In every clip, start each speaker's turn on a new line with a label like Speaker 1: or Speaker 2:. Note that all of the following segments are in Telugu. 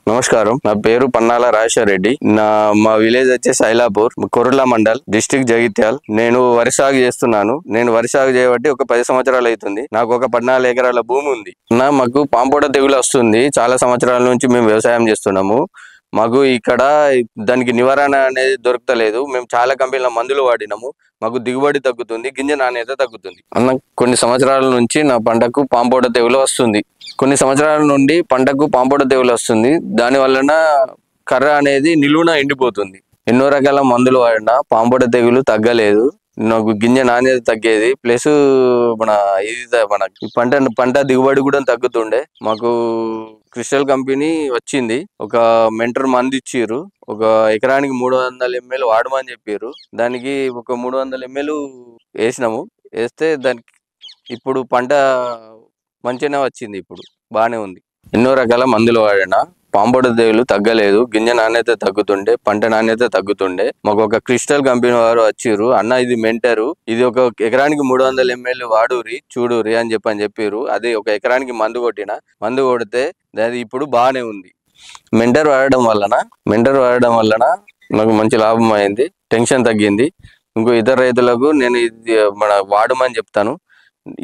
Speaker 1: నమస్కారం, నా పేరు పన్నాల రాజేశ్వర్ రెడ్డి. మా విలేజ్ వచ్చేసి ఐలాపూర్, కొరుట్ల మండల్, డిస్ట్రిక్ట్ జగిత్యాల్. నేను వరి సాగు చేస్తున్నాను. నేను వరి సాగు చేయబట్టి ఒక 10 సంవత్సరాలు అవుతుంది. నాకు ఒక 14 ఎకరాల భూమి ఉంది. మాకు పాంపోట తెగులు వస్తుంది. చాలా సంవత్సరాల నుంచి మేము వ్యవసాయం చేస్తున్నాము. మాకు ఇక్కడ దానికి నివారణ అనేది దొరకలేదు. మేము చాలా కంపెనీల మందులు వాడినాము. మాకు దిగుబడి తగ్గుతుంది, గింజ నాణ్యత తగ్గుతుంది. కొన్ని సంవత్సరాల నుంచి నా పంటకు పాంపోట తెగులు వస్తుంది. కొన్ని సంవత్సరాల నుండి పంటకు పాంపోట తెగులు వస్తుంది. దాని వలన కర్ర అనేది నిలువున ఎండిపోతుంది. ఎన్నో రకాల మందులు వాడినా పాంపోట తెగులు తగ్గలేదు. నాకు గింజ నాణ్యత తగ్గేది, ప్లస్ మన పంట దిగుబడి కూడా తగ్గుతుండే. మాకు క్రిస్టల్ కంపెనీ వచ్చింది, ఒక మెంటర్ మంది ఇచ్చిర్రు. ఒక ఎకరానికి 300 ml వాడమని చెప్పారు. దానికి ఒక 300 ml వేసినాము. వేస్తే దానికి ఇప్పుడు పంట మంచిగానే వచ్చింది. ఇప్పుడు బాగానే ఉంది. ఎన్నో రకాల మందులు వాడినా పాంపోట తెగులు తగ్గలేదు. గింజ నాణ్యత తగ్గుతుండే, పంట నాణ్యత తగ్గుతుండే. మాకు ఒక క్రిస్టల్ కంపెనీ వారు వచ్చిర్రు, అన్న ఇది మెంటరు, ఇది ఒక ఎకరానికి 300 ml వాడురి చూడురి అని చెప్పారు. అది ఒక ఎకరానికి మందు కొడితే అది ఇప్పుడు బాగానే ఉంది. మెంటర్ వాడడం వలన నాకు మంచి లాభం అయింది, టెన్షన్ తగ్గింది. ఇంకో ఇతర రైతులకు నేను ఇది వాడమని చెప్తాను.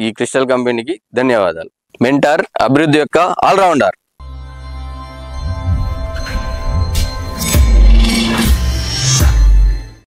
Speaker 1: ఈ క్రిస్టల్ కంపెనీకి ధన్యవాదాలు. మెంటర్ అభివృద్ధి యొక్క ఆల్రౌండర్.